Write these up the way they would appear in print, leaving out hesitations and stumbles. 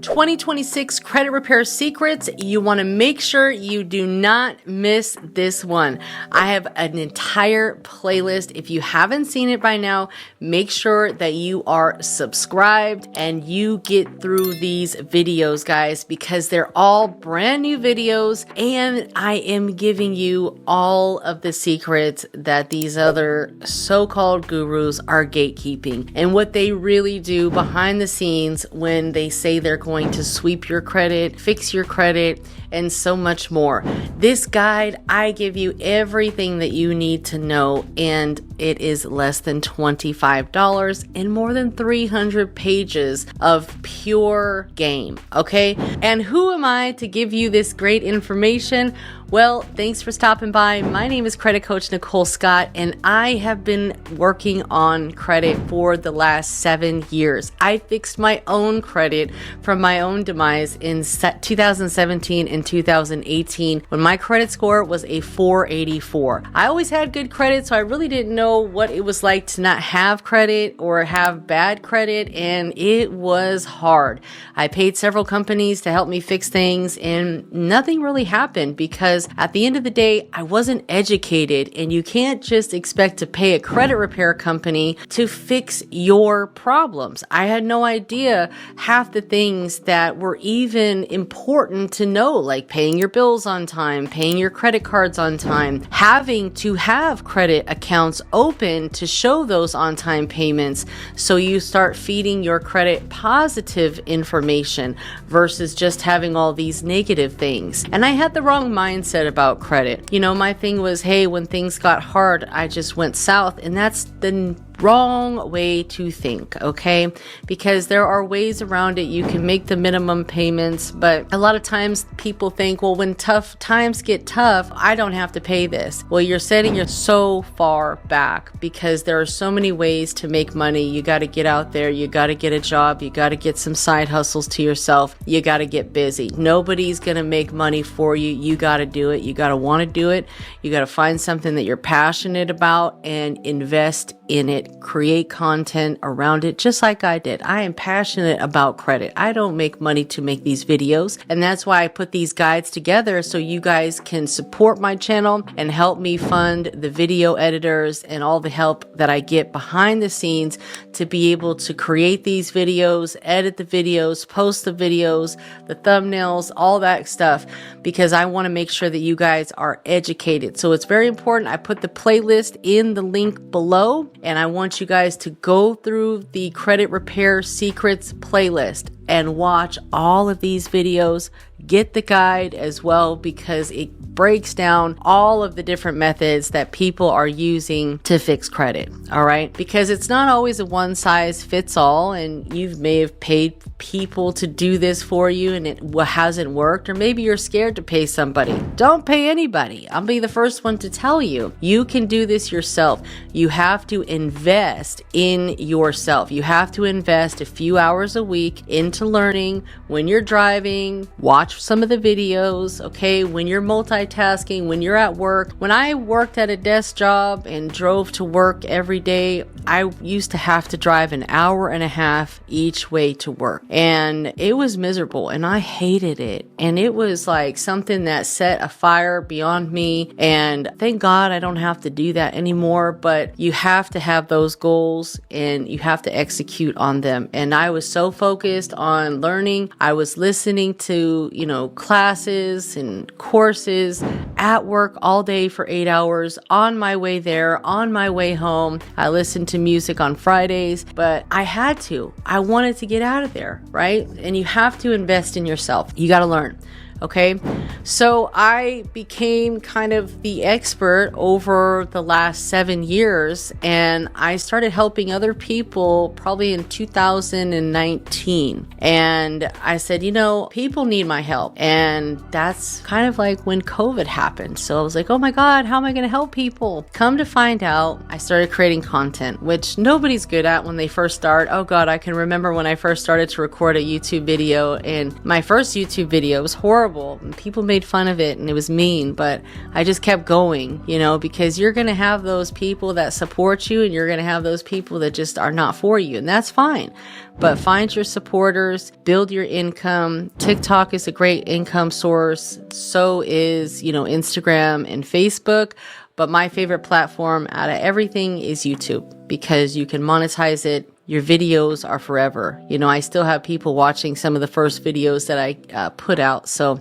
2026 credit repair secrets. You want to make sure you do not miss this one. I have an entire playlist. If you haven't seen it by now, make sure that you are subscribed and you get through these videos, guys, because they're all brand new videos and I am giving you all of the secrets that these other so-called gurus are gatekeeping and what they really do behind the scenes when they say they're going to sweep your credit, fix your credit, and so much more. This guide, I give you everything that you need to know, and it is less than $25 and more than 300 pages of pure game, okay? And who am I to give you this great information? Well, thanks for stopping by. My name is Credit Coach Nicole Scott, and I have been working on credit for the last 7 years. I fixed my own credit from my own demise in 2017 and 2018 when my credit score was a 484. I always had good credit, so I really didn't know what it was like to not have credit or have bad credit, and it was hard. I paid several companies to help me fix things, and nothing really happened because at the end of the day, I wasn't educated, and you can't just expect to pay a credit repair company to fix your problems. I had no idea half the things that were even important to know, like paying your bills on time, paying your credit cards on time, having to have credit accounts open to show those on-time payments so you start feeding your credit positive information versus just having all these negative things. And I had the wrong mindset about credit. You know, my thing was, hey, when things got hard, I just went south, and that's the wrong way to think, okay? Because there are ways around it. You can make the minimum payments, but a lot of times people think, well, when tough times get tough, I don't have to pay this. Well, you're setting yourself so far back because there are so many ways to make money. You got to get out there. You got to get a job. You got to get some side hustles to yourself. You got to get busy. Nobody's going to make money for you. You got to do it. You got to want to do it. You got to find something that you're passionate about and invest in it. Create content around it, just like I did. I am passionate about credit. I don't make money to make these videos, and that's why I put these guides together so you guys can support my channel and help me fund the video editors and all the help that I get behind the scenes to be able to create these videos, edit the videos, post the videos, the thumbnails, all that stuff, because I want to make sure that you guys are educated. So it's very important. I put the playlist in the link below, and I want you guys to go through the credit repair secrets playlist and watch all of these videos. Get the guide as well because it breaks down all of the different methods that people are using to fix credit. All right, because it's not always a one size fits all, and you may have paid people to do this for you and it hasn't worked, or maybe you're scared to pay somebody. Don't pay anybody. I'll be the first one to tell you, you can do this yourself. You have to invest in yourself. You have to invest a few hours a week into learning. When you're driving, watch some of the videos, okay? When you're multitasking, when you're at work. When I worked at a desk job and drove to work every day, I used to have to drive an hour and a half each way to work. And it was miserable and I hated it. And it was like something that set a fire beyond me. And thank God I don't have to do that anymore. But you have to have those goals and you have to execute on them. And I was so focused on learning. I was listening to, classes and courses at work all day for 8 hours, on my way there, on my way home. I listened to music on Fridays, but I had to. I wanted to get out of there, right? And you have to invest in yourself. You got to learn. Okay, so I became kind of the expert over the last 7 years, and I started helping other people probably in 2019. And I said, people need my help. And that's kind of like when COVID happened. So I was like, oh my God, how am I going to help people? Come to find out, I started creating content, which nobody's good at when they first start. Oh God, I can remember when I first started to record a YouTube video, and my first YouTube video was horrible. horrible. And people made fun of it and it was mean, but I just kept going, you know, because you're going to have those people that support you and you're going to have those people that just are not for you. And that's fine. But find your supporters, build your income. TikTok is a great income source. So is, you know, Instagram and Facebook. But my favorite platform out of everything is YouTube, because you can monetize it. Your videos are forever. You know, I still have people watching some of the first videos that I put out. So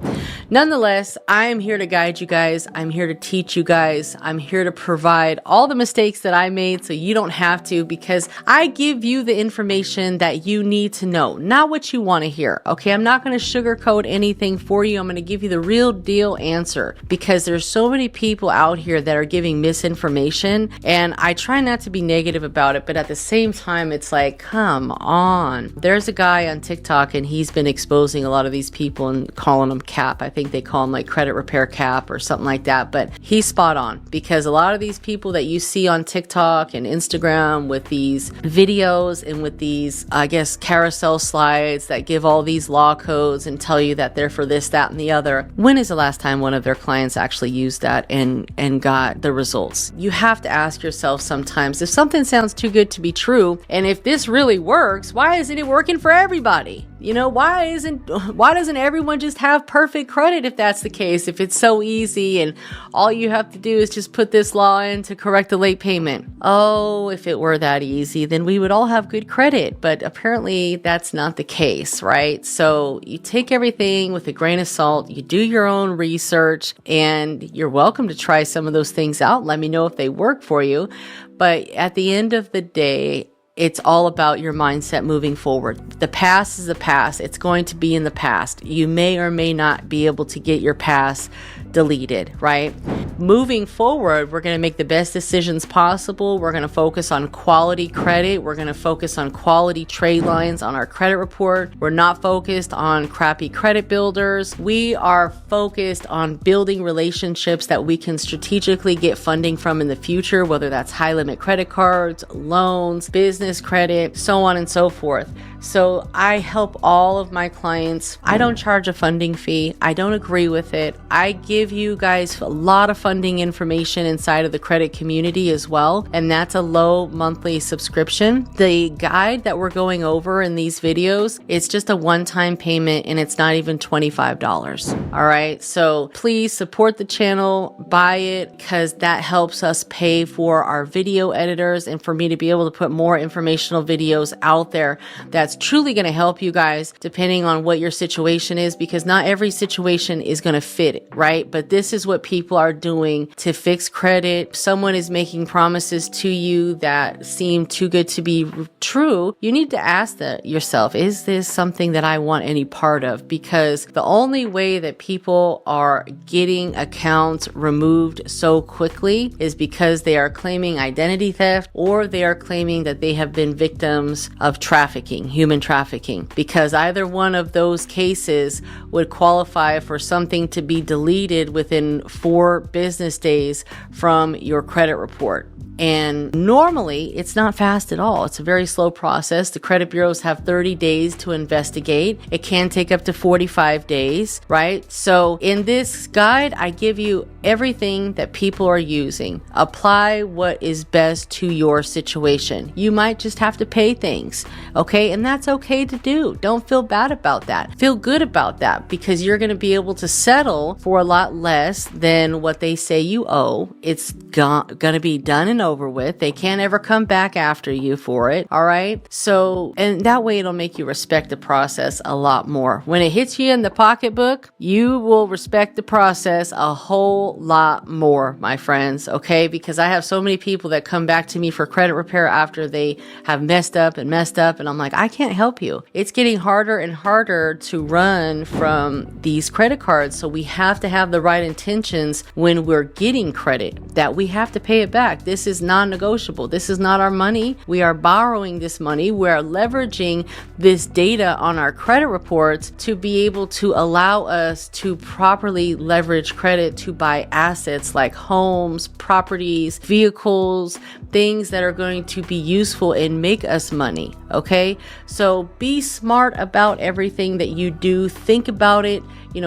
nonetheless, I am here to guide you guys. I'm here to teach you guys. I'm here to provide all the mistakes that I made so you don't have to, because I give you the information that you need to know, not what you want to hear. Okay, I'm not going to sugarcoat anything for you. I'm going to give you the real deal answer, because there's so many people out here that are giving misinformation, and I try not to be negative about it, but at the same time, it's like, come on. There's a guy on TikTok and he's been exposing a lot of these people and calling them cap. I think they call them like credit repair cap or something like that, but he's spot on, because a lot of these people that you see on TikTok and Instagram with these videos and with these, I guess, carousel slides that give all these law codes and tell you that they're for this, that, and the other. When is the last time one of their clients actually used that and got the results? You have to ask yourself sometimes, if something sounds too good to be true, and if this really works, why isn't it working for everybody? You know, why doesn't everyone just have perfect credit if that's the case, if it's so easy and all you have to do is just put this law in to correct the late payment? Oh, if it were that easy, then we would all have good credit, but apparently that's not the case, right? So you take everything with a grain of salt, you do your own research, and you're welcome to try some of those things out. Let me know if they work for you. But at the end of the day, it's all about your mindset moving forward. The past is the past. It's going to be in the past. You may or may not be able to get your past deleted, right? Moving forward, we're going to make the best decisions possible. We're going to focus on quality credit. We're going to focus on quality trade lines on our credit report. We're not focused on crappy credit builders. We are focused on building relationships that we can strategically get funding from in the future, whether that's high limit credit cards, loans, business credit, so on and so forth. So I help all of my clients. I don't charge a funding fee. I don't agree with it. I give you guys a lot of funding information inside of the credit community as well, and that's a low monthly subscription. The guide that we're going over in these videos, it's just a one-time payment and it's not even $25. All right, so please support the channel, buy it, because that helps us pay for our video editors and for me to be able to put more informational videos out there that's truly going to help you guys depending on what your situation is, because not every situation is going to fit, right? But this is what people are doing to fix credit. Someone is making promises to you that seem too good to be true. You need to ask yourself, is this something that I want any part of? Because the only way that people are getting accounts removed so quickly is because they are claiming identity theft, or they are claiming that they have been victims of trafficking, human trafficking, because either one of those cases would qualify for something to be deleted within 4 business days from your credit report. And normally it's not fast at all. It's a very slow process. The credit bureaus have 30 days to investigate. It can take up to 45 days, right? So in this guide, I give you everything that people are using. Apply what is best to your situation. You might just have to pay things, okay? And that's okay to do. Don't feel bad about that. Feel good about that, because you're going to be able to settle for a lot less than what they say you owe. It's going to be done and over with. They can't ever come back after you for it. All right. So, and that way it'll make you respect the process a lot more. When it hits you in the pocketbook, you will respect the process a whole lot more, my friends. Okay. Because I have so many people that come back to me for credit repair after they have messed up. And I'm like, I can't help you. It's getting harder and harder to run from these credit cards. So we have to have the right intentions when we're getting credit, that we have to pay it back. This is non-negotiable. This is not our money. We are borrowing this money. We are leveraging this data on our credit reports to be able to allow us to properly leverage credit to buy buy assets like homes, properties, vehicles, things that are going to be useful and make us money. Okay, so be smart about everything that you do. Think about it,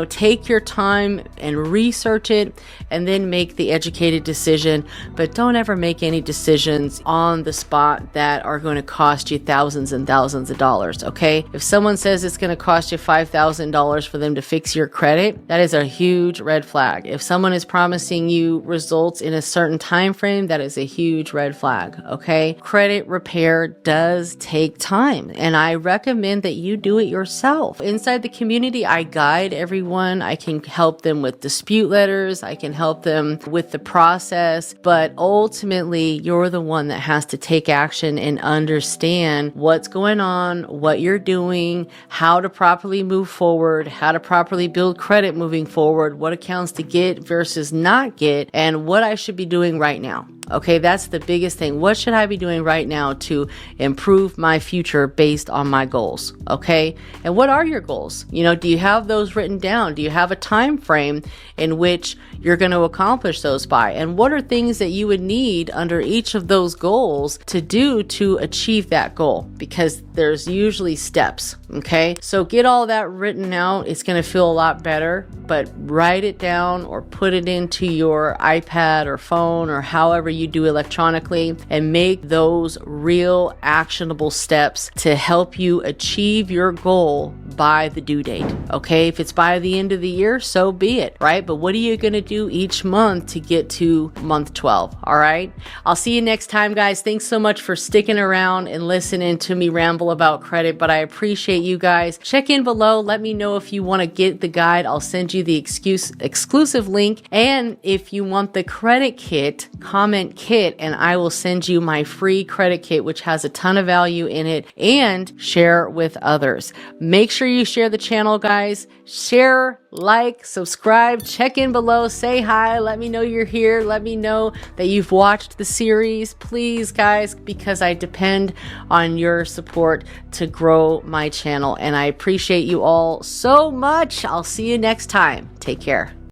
take your time and research it, and then make the educated decision. But don't ever make any decisions on the spot that are going to cost you thousands and thousands of dollars. Okay, if someone says it's going to cost you $5,000 for them to fix your credit, that is a huge red flag. If someone is promising you results in a certain time frame, that is a huge red flag. Okay, credit repair does take time, and I recommend that you do it yourself. Inside the community, I guide everyone. I can help them with dispute letters. I can help them with the process, but ultimately you're the one that has to take action and understand what's going on, what you're doing, how to properly move forward, how to properly build credit moving forward, what accounts to get versus not get, and what I should be doing right now. Okay, that's the biggest thing. What should I be doing right now to improve my future based on my goals? Okay, and what are your goals? Do you have those written down? Do you have a time frame in which you're going to accomplish those by? And what are things that you would need under each of those goals to do to achieve that goal? Because there's usually steps. Okay, so get all that written out. It's going to feel a lot better, but write it down or put it into your iPad or phone or however you do electronically, and make those real actionable steps to help you achieve your goal by the due date. Okay, if it's by the end of the year, so be it, right? But what are you going to do each month to get to month 12? All right, I'll see you next time, guys. Thanks so much for sticking around and listening to me ramble about credit, but I appreciate you guys. Check in below. Let me know if you want to get the guide. I'll send you the exclusive link. And if you want the credit kit, comment kit, and I will send you my free credit kit, which has a ton of value in it, and share with others. Make sure you share the channel, guys. Share, like, subscribe, check in below, say hi, let me know you're here, let me know that you've watched the series, please, guys, because I depend on your support to grow my channel, and I appreciate you all so much. I'll see you next time. Take care.